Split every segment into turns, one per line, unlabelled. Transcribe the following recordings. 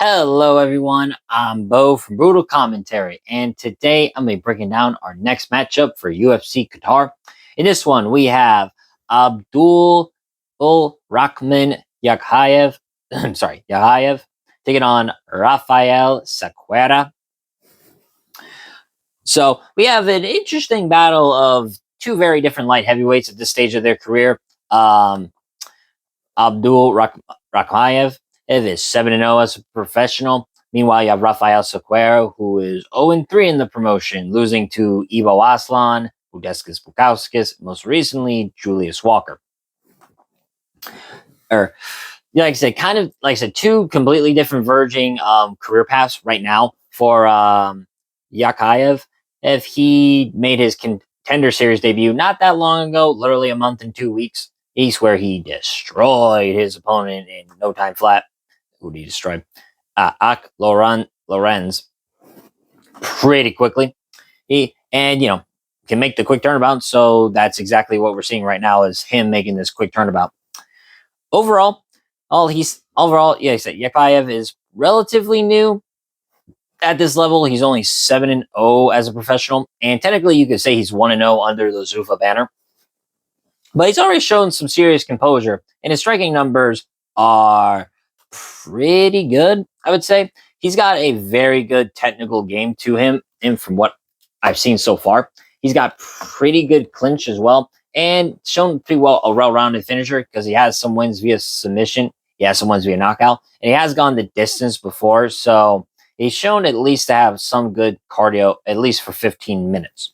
Hello, everyone. I'm Bo from Brutal Commentary, and today I'm going to be breaking down our next matchup for UFC Qatar. In this one, we have Abdulrakhman Yakhyaev, Yakhyaev, taking on Raffael Cerqueira. So we have an interesting battle of two very different light heavyweights at this stage of their career. Abdulrakhman is 7-0 as a professional. Meanwhile, you have Raffael Cerqueira, who is 0-3 in the promotion, losing to Ivo Aslan, Budeskas Bukauskas, most recently Julius Walker. Two completely different verging career paths right now for Yakhyaev. If he made his contender series debut not that long ago, literally a month and 2 weeks, where he destroyed his opponent in no time flat. Who did he destroy? Lorenz pretty quickly. He can make the quick turnabout. So that's exactly what we're seeing right now is him making this quick turnabout. Overall, Yakhyaev is relatively new at this level. He's only 7-0 as a professional, and technically you could say he's 1-0 under the Zuffa banner. But he's already shown some serious composure, and his striking numbers are pretty good, I would say. He's got a very good technical game to him, and from what I've seen so far, he's got pretty good clinch as well, and shown pretty well a well-rounded finisher because he has some wins via submission, he has some wins via knockout, and he has gone the distance before, so he's shown at least to have some good cardio, at least for 15 minutes.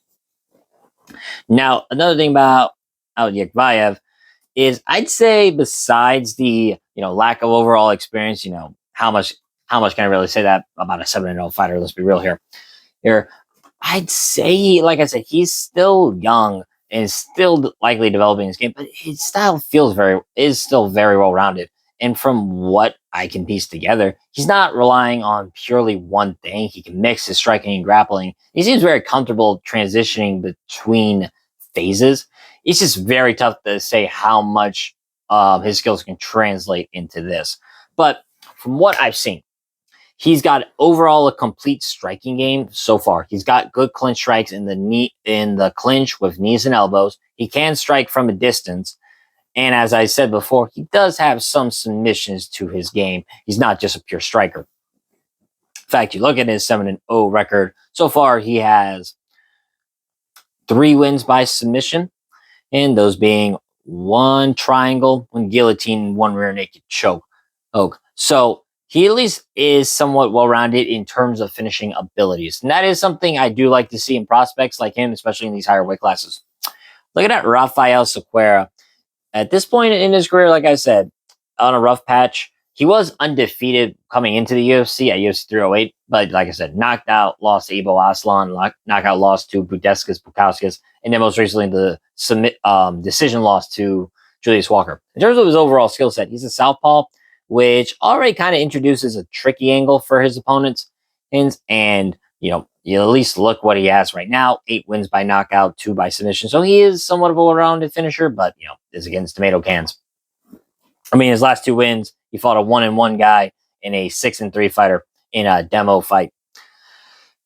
Now, another thing about Yakhyaev is I'd say besides the lack of overall experience, how much can I really say that about a 7-0 fighter? Let's be real here. I'd say, like I said, he's still young and still likely developing his game, but his style is still very well rounded. And from what I can piece together, he's not relying on purely one thing. He can mix his striking and grappling. He seems very comfortable transitioning between phases. It's just very tough to say how much his skills can translate into this. But from what I've seen, he's got overall a complete striking game so far. He's got good clinch strikes in the clinch with knees and elbows. He can strike from a distance. And as I said before, he does have some submissions to his game. He's not just a pure striker. In fact, you look at his 7-0 record. So far, he has 3 wins by submission, and those being 1 triangle, 1 guillotine, 1 rear naked choke. So he at least is somewhat well-rounded in terms of finishing abilities. And that is something I do like to see in prospects like him, especially in these higher weight classes. Look at that Raffael Cerqueira. At this point in his career, like I said, on a rough patch, he was undefeated coming into the UFC at UFC 308. But like I said, knocked out, lost to Ivo Aslan, knockout loss to Budeskas Bukauskas, and then most recently the decision loss to Julius Walker. In terms of his overall skill set, he's a southpaw, which already kind of introduces a tricky angle for his opponents. And you at least look what he has right now: 8 wins by knockout, 2 by submission. So he is somewhat of a well-rounded finisher, but is against tomato cans. I mean, his last 2 wins, he fought a 1-1 guy and a 6-3 fighter in a demo fight.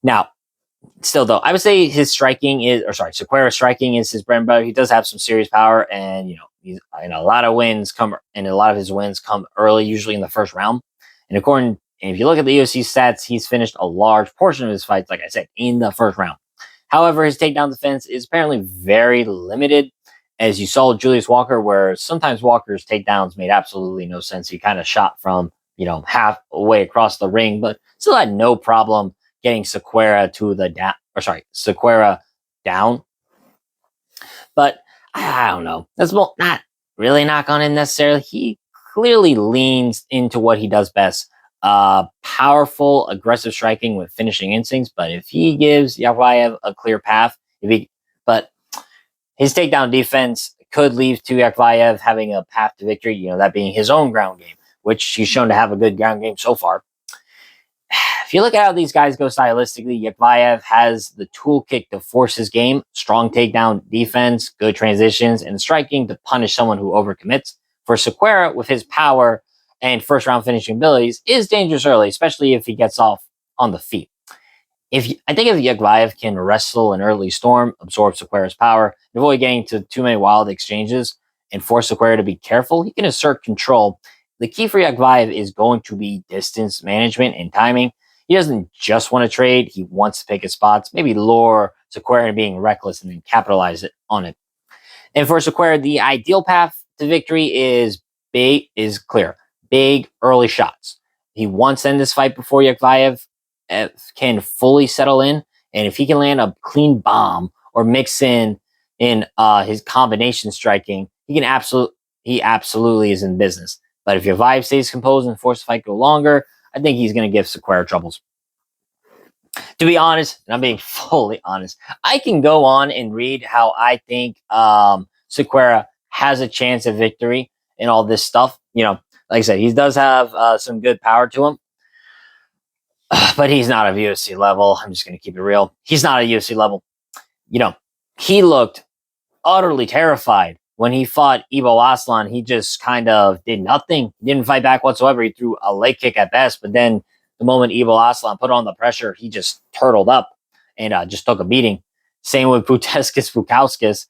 Now, still though, I would say Cerqueira's striking is his bread and butter. He does have some serious power, and a lot of his wins come early, usually in the first round. And if you look at the UFC stats, he's finished a large portion of his fights, like I said, in the first round. However, his takedown defense is apparently very limited, as you saw with Julius Walker, where sometimes Walker's takedowns made absolutely no sense. He kind of shot from halfway across the ring, but still had no problem getting Cerqueira down. But I don't know. That's not really knock on him necessarily. He clearly leans into what he does best. Powerful, aggressive striking with finishing instincts. But if he gives Yakhyaev a clear path, but his takedown defense could lead to Yakhyaev having a path to victory, that being his own ground game, which he's shown to have a good ground game so far. If you look at how these guys go stylistically, Yakhyaev has the toolkit to force his game: strong takedown defense, good transitions, and striking to punish someone who overcommits. For Cerqueira, with his power and first round finishing abilities is dangerous early, especially if he gets off on the feet. I think if Yakhyaev can wrestle an early storm, absorb Cerqueira's power, avoid getting to too many wild exchanges, and force Cerqueira to be careful, he can assert control. The key for Yakhyaev is going to be distance management and timing. He doesn't just want to trade; he wants to pick his spots, maybe lure Cerqueira into being reckless and then capitalize on it. And for Cerqueira, the ideal path to victory is clear. Big early shots. He wants to end this fight before Yakhyaev can fully settle in, and if he can land a clean bomb or mix in his combination striking, he absolutely is in business. But if Yakhyaev stays composed and force the fight go longer, I think he's going to give Cerqueira troubles. To be honest, and I'm being fully honest, I can go on and read how I think Cerqueira has a chance of victory and all this stuff. Like I said, he does have some good power to him, but he's not of UFC level. I'm just going to keep it real. He's not a UFC level. He looked utterly terrified when he fought Ibo Aslan. He just kind of did nothing. He didn't fight back whatsoever. He threw a leg kick at best, but then the moment Ibo Aslan put on the pressure, he just turtled up and just took a beating. Same with Bukauskas.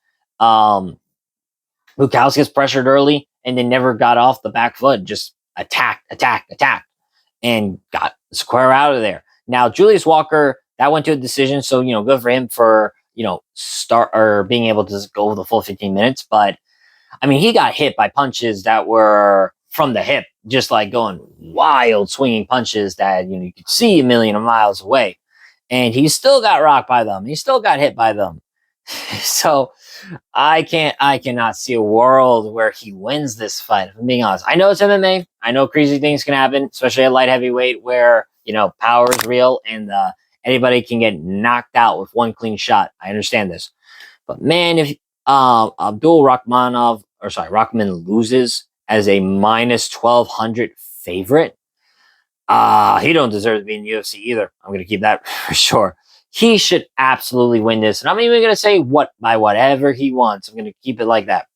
Bukauskas pressured early and then never got off the back foot. Just attacked, and got Cerqueira out of there. Now, Julius Walker, that went to a decision, so good for him for start or being able to go the full 15 minutes. But I mean, he got hit by punches that were from the hip, just like going wild swinging punches that you could see a million miles away, and he still got rocked by them. He still got hit by them. So I cannot see a world where he wins this fight. If I'm being honest, I know it's MMA. I know crazy things can happen, especially at light heavyweight, where power is real and anybody can get knocked out with one clean shot. I understand this, but man, if Rahman loses as a minus 1,200 favorite, he don't deserve to be in the UFC either. I'm going to keep that for sure. He should absolutely win this. And I'm even going to say by whatever he wants. I'm going to keep it like that.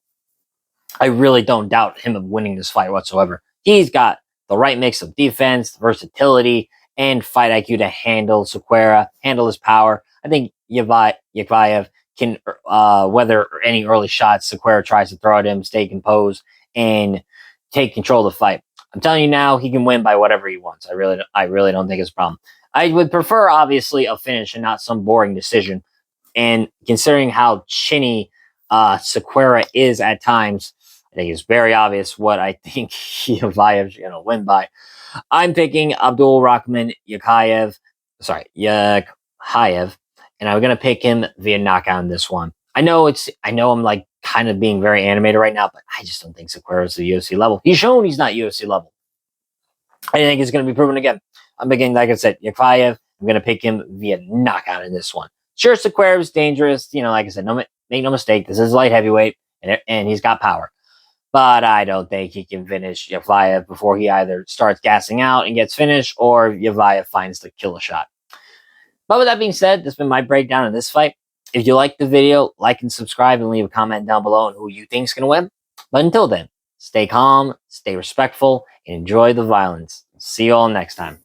I really don't doubt him of winning this fight whatsoever. He's got the right mix of defense, versatility, and fight IQ to handle Cerqueira, handle his power. I think Yakhyaev can weather any early shots Cerqueira tries to throw at him, stay composed, and take control of the fight. I'm telling you now, he can win by whatever he wants. I really don't think it's a problem. I would prefer, obviously, a finish and not some boring decision. And considering how chinny Cerqueira is at times, I think it's very obvious what I think Yakhyaev is going to win by. I'm picking Abdulrakhman Yakhyaev, and I'm going to pick him via knockout in this one. I know I'm like kind of being very animated right now, but I just don't think Cerqueira is the UFC level. He's shown he's not UFC level. I think it's going to be proven again. I'm picking, like I said, Yakhyaev. I'm going to pick him via knockout in this one. Sure, Cerqueira is dangerous. Like I said, make no mistake. This is light heavyweight, and he's got power. But I don't think he can finish Yakhyaev before he either starts gassing out and gets finished, or Yakhyaev finds the killer shot. But with that being said, that's been my breakdown of this fight. If you liked the video, like and subscribe, and leave a comment down below on who you think is going to win. But until then, stay calm, stay respectful, and enjoy the violence. See you all next time.